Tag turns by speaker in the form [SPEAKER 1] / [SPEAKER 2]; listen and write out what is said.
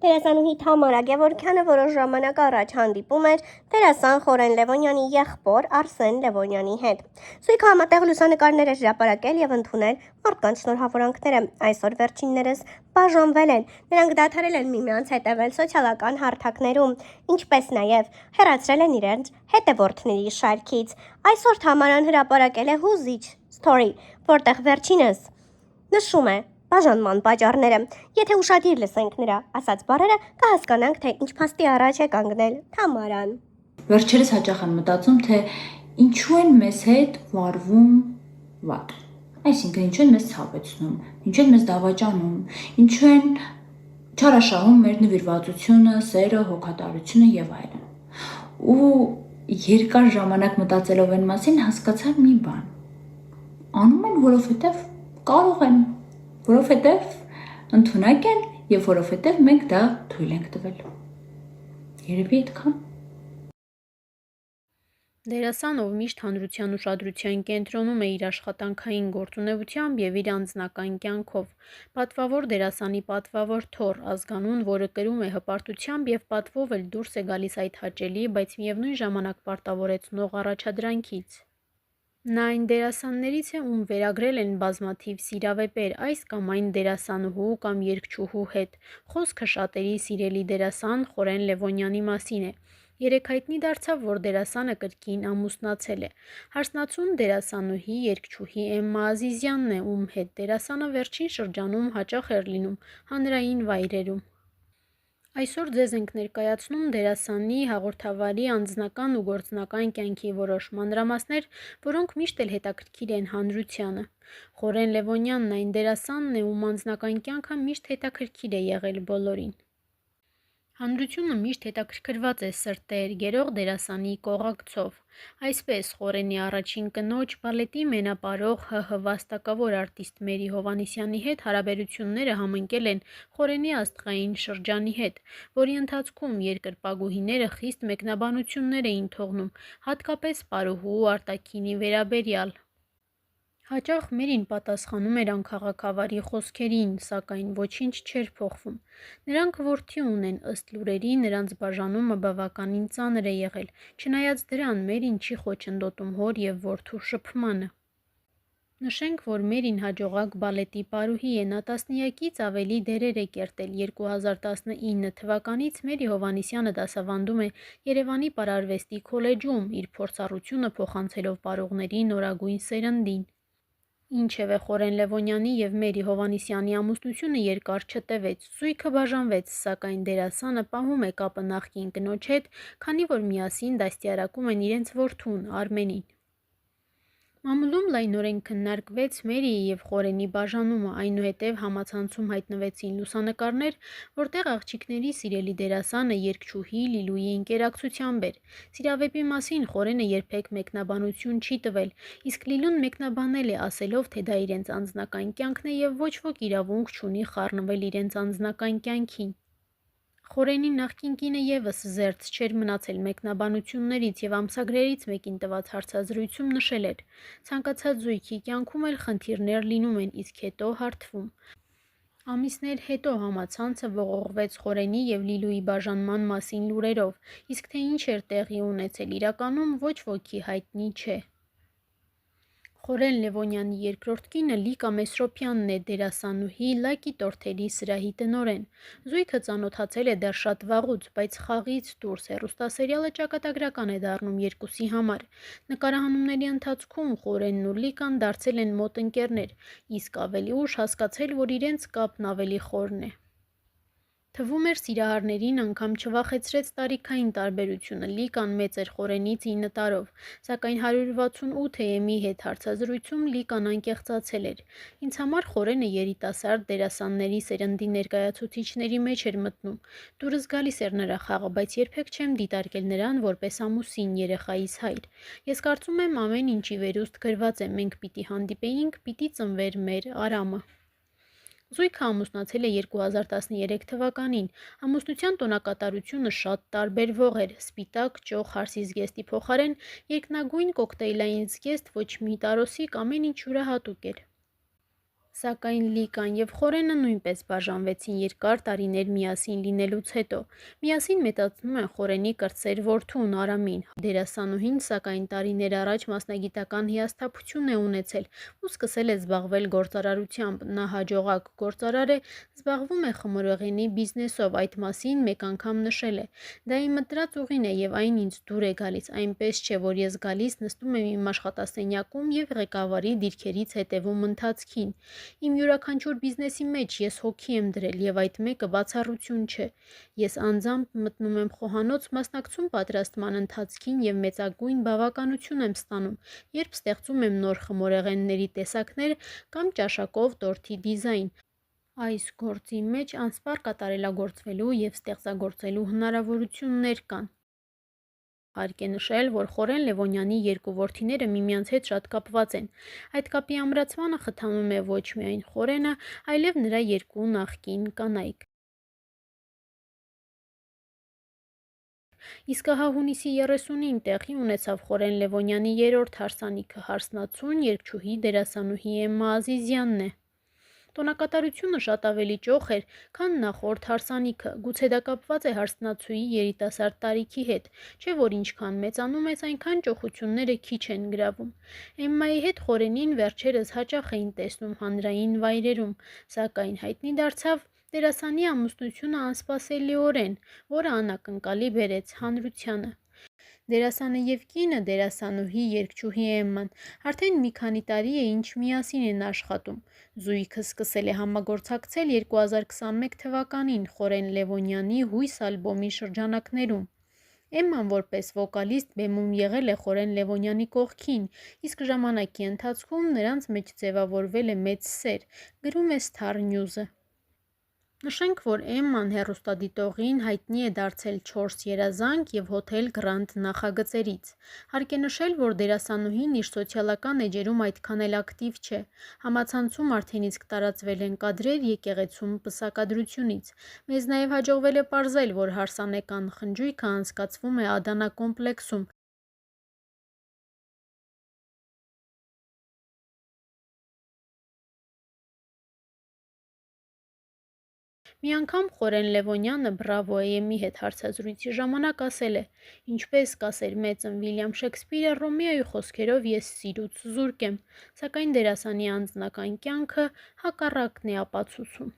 [SPEAKER 1] Դերասանուհի Թամարա Գևորգյանը որոշ ժամանակ առաջ հանդիպում էր դերասան Խորեն Լևոնյանի եղբոր Արսեն Լևոնյանի հետ։ Զույգը համատեղ լուսանկարներ էր հրապարակել եւ ընդունել մարդկանց շնորհավորանքները։ Այսօր վերջիններս բաժանվել են։ Նրանք դադարել են միմյանց հետևել սոցիալական հարթակներում, ինչպես նաեւ հեռացրել են իրենց հետևորդների շարքից։ Այսօր Թամարան հրապարակել է հուզիչ սթորի, որտեղ վերջինս նշում է բաժանման պատճառները։ Եթե ուշադիր լսենք նրա ասած բառերը, կհասկանանք, թե ինչ փաստի առաջ է կանգնել Թամարան։
[SPEAKER 2] Վերջերս հաճախ եմ մտածում, թե ինչու են մեզ հետ վարվում վատ։ Այսինքն ինչու են մեզ ցավեցնում, ինչու են մեզ դավաճանում, ինչու են չարաշահում մեր նվիրվածությունը, սերը, հոգատարությունը եւ այլն։ Ու երկար ժամանակ մտածելով այն մասին հասկացա մի բան։ Անում են, որովհետեւ կարող են, որովհետեւ ընդունակ են եւ որովհետեւ մենք դա թույլ ենք տվել։ Երևի այդքան։
[SPEAKER 3] Դերասան, ով միշտ հանրության ուշադրության կենտրոնում է իր աշխատանքային գործունեությամբ եւ իր անձնական կյանքով, պատվավոր դերասանի պատվավոր թոռ ազգանուն, որը կրում է հպարտությամբ եւ պատվով էլ դուրս է գալիս այդ հաճելի, բայց միևնույն ժամանակ պարտավորեցնող առաջադրանքից։ Նա այն դերասաններից է, ում վերագրել են բազմաթիվ սիրավեպեր այս կամ այն դերասանուհու կամ երգչուհու հետ։ Խոսքը շատերի սիրելի դերասան Խորեն Լևոնյանի մասին է։ Երեկ հայտնի դարձավ, որ դերասանը կրկին ամուսնացել է։ Հարսնացուն դերասանուհի, երգչուհի Էմմա Ազիզյանն է, ում հետ դերասանը վերջին շրջանում հաճախ էր լինում հանրային վայրերում։ Այսօր ձեզ ենք ներկայացնում դերասանի հաղորդավարի անձնական ու գործնական կյանքի որոշ մանրամասներ, որոնք միշտ էլ հետաքրքիր են հանրությանը։ Խորեն Լևոնյանն այն դերասանն է, ում անձնական կյանքը միշտ հետաքրքիր է եղել բոլորին։ Հանրությունը միշտ հետաքրքրված է սրտեր գերող դերասանի կողակցով։ Այսպես Խորենի առաջին կնոջ, բալետի մենապարող ՀՀ վաստակավոր արտիստ Մերի Հովհաննիսյանի հետ հարաբերությունները համընկել են Խորենի աստղային շրջանի հետ, որի ընթացքում երկրպագուհիները խիստ մեկնաբանություններ էին թողնում, հատկապես պարուհու Արտաքինի վերաբերյալ։ Հաճախ Մերին պատասխանում էր անքաղաքավարի խոսքերին, սակայն ոչինչ չէր փոխվում։ Նրանք որդի ունեն, ըստ լուրերի նրանց բաժանումը բավականին ծանր է եղել, չնայած դրան Մերին չի խոչընդոտում հոր եւ որդու շփմանը։ Նշենք, որ Մերին հաջողակ բալետի պարուհի է, նա տասնյակից ավելի դերեր է կերտել։ 2019 թվականից Մերի Հովհաննիսյանը դասավանդում է Երևանի Պարարվեստի քոլեջում, իր փորձառությունը փոխանցելով պարողների նորագույն սերնդին։ Ինչևէ, Խորեն Լևոնյանի եւ Մերի Հովհաննիսյանի ամուսնությունը երկար չտևեց, զույգը բաժանվեց, սակայն դերասանը պահում է կապը նախկին կնոջ հետ, քանի որ միասին դաստիարակում են իրենց որդուն Արմենին։ Մամուլում լայնորեն քննարկվեց Մերիի եւ Խորենի բաժանումը, այնուհետև համացանցում հայտնվեցին լուսանկարներ, որտեղ աղջիկների սիրելի դերասանը երգչուհի Լիլուի ընկերակցությամբ էր։ Սիրավեպի մասին Խորենը երբեք մեկնաբանություն չի տվել, իսկ Լիլուն մեկնաբանել է, ասելով, թե դա իրենց անձնական կյանքն է եւ ոչ ոք իրավունք չունի խառնվել իրենց անձնական կյանքին։ Խորենի նախկին կինը եւս զերծ չէր մնացել մեկնաբանություններից եւ ամսագրերից մեկին տված հարցազրույցում նշել էր. ցանկացած զույգի կյանքում էլ խնդիրներ լինում են, իսկ հետո հարթվում։ Ամիսներ հետո համացանցը ողողվեց Խորենի եւ Լիլուի բաժանման մասին լուրերով, իսկ թե ինչ էր տեղի ունեցել իրականում ոչ ոքի հայտնի չէ։ Խորեն Լևոնյանի երկրորդ կինը Լիկա Մեսրոպյանն է, դերասանուհի Լակի տորթերի սրահի տնօրեն։ Զույգը ծանոթացել է դեռ շատ վաղուց, բայց խաղից դուրս հեռուստասերիալը ճակատագրական է դառնում երկուսի համար։ Նկարահանումների ընթացքում Խորենն ու Լիկան դարձել են մոտ ընկերներ, իսկ ավելի ուշ հասկացել, որ իրենց կապն ավելի խորն է։ Թվում էր սիրահարներին անգամ չվախեցրեց տարիքային տարբերությունը, Լիկան մեծ էր Խորենից 9 տարով, սակայն 168 EM-ի հետ հարցազրույցում Լիկան անկեղծացել էր։ Ինձ համար Խորենը երիտասարդ դերասանների սերնդի ներկայացուցիչների մեջ էր մտնում։ Դուրս գալիս էր նրա խաղը, բայց երբեք չեմ դիտարկել նրան որպես ամուսին, երեխայիս հայր։ Ես կարծում եմ ամեն ինչի վերուստ գրված է, մենք պիտի հանդիպեինք, պիտի ծնվեր մեր Արամը։ Զույգը ամուսնացել է 2013 թվականին, ամուսնության տոնակատարությունը շատ տարբերվող էր, սպիտակ ճոխ հարսիզգեստի փոխարեն երկնագույն կոկտեյլային զգեստ ոչ մի տարոսիկ ամեն ինչ յուրահատուկ էր։ Սակայն Լիկան եւ Խորենը նույնպես բաժանվեցին երկար տարիներ միասին լինելուց հետո։ Միասին մեծացնում են Խորենի կրտսեր որդուն Արամին։ Դերասանուհին, սակայն տարիներ առաջ մասնագիտական հիասթափություն է ունեցել ու սկսել է զբաղվել գործարարությամբ։ Նա հաջողակ գործարար է, զբաղվում է խմորեղենի բիզնեսով, այդ մասին մեկ անգամ նշել է. «Դա իմ մտրած ուղին է եւ այն ինձ դուր է գալիս, այնպես չէ, որ ես գալիս նստում եմ իմ աշխատասենյակում եւ ղեկավարի դիրքերից հետեւում ընթացքին։ Իմ յուրաքանչյուր բիզնեսի մեջ ես հոգի եմ դրել եւ այդ մեկը բացառություն չէ։ Ես անձամբ մտնում եմ խոհանոց, մասնակցում պատրաստման ընթացքին եւ մեծագույն բավականություն եմ ստանում, երբ ստեղծում եմ նոր խմորեղենների տեսակներ կամ ճաշակով տորթի դիզայն։ Այս գործի մեջ անսպառ կատարելագործվելու եւ ստեղծագործելու հնարավորություններ կան»։ Հարկ է նշել, որ Խորեն Լևոնյանի երկու որդիները միմյանց հետ շատ կապված են։ Այդ կապի ամրացմանը խթանում է ոչ միայն Խորենը, այլև նրա երկու նախկին կանայք։ Իսկ ահա հունիսի 30-ին տեղի ունեցավ Խորեն Լևոնյանի երրորդ հարսանիքը, հարսնացուն երգչուհի դերասանուհի Էմմա Ազիզյանն է։ Տոնակատարությունը շատ ավելի ճոխ էր, քան նախորդ հարսանիքը, գուցե դա կապված է հարսնացուի երիտասարդ տարիքի հետ, չէ՞ որ ինչքան մեծանում ես, այնքան ճոխությունները քիչ են գրավում։ Էմմայի հետ Խորենին վերջերս հաճախ էին տեսնում հանրային վայրերում, սակայն հայտնի դարձավ դերասանի ամուսնությունը անսպասելիորեն, որը անակնկալի բերեց հանրությանը։ Դերասանը եւ կինը, դերասանուհի, երգչուհի Էմման, արդեն մի քանի տարի է ինչ միասին են աշխատում։ Զույգը սկսել է համագործակցել 2021 թվականին Խորեն Լևոնյանի հույս ալբոմի շրջանակներում։ Էմման որպես վոկալիստ բեմում եղել է Խորեն Լևոնյանի կողքին, իսկ ժամանակի ընթացքում նրանց մեջ ձևավորվել է մեծ սեր, գրում է Star News-ը։ Նշենք, որ Էմման հեռուստադիտողին հայտնի է դարձել 4 երազանք եւ Հոթել Գրանդ նախագծերից։ Հարկ է նշել, որ դերասանուհին իր սոցիալական էջերում այդքան էլ ակտիվ չէ։ Համացանցում արդեն իսկ տարածվել են կադրեր եկեղեցում պսակադրությունից։ Մեզ նաեւ հաջողվել է պարզել, որ հարսանեկան խնջույքը անցկացվում է Ադանա կոմպլեքսում։ Մի անգամ Խորեն Լևոնյանը «Բրավո AM»-ի հետ հարցազրույցի ժամանակ ասել է. «Ինչպես կասեր մեծն Վիլյամ Շեքսպիրը, Ռոմեոյի խոսքերով ես սիրուց զուրկ եմ», սակայն դերասանի անձնական կյանքը հակառակն է ապացուցում։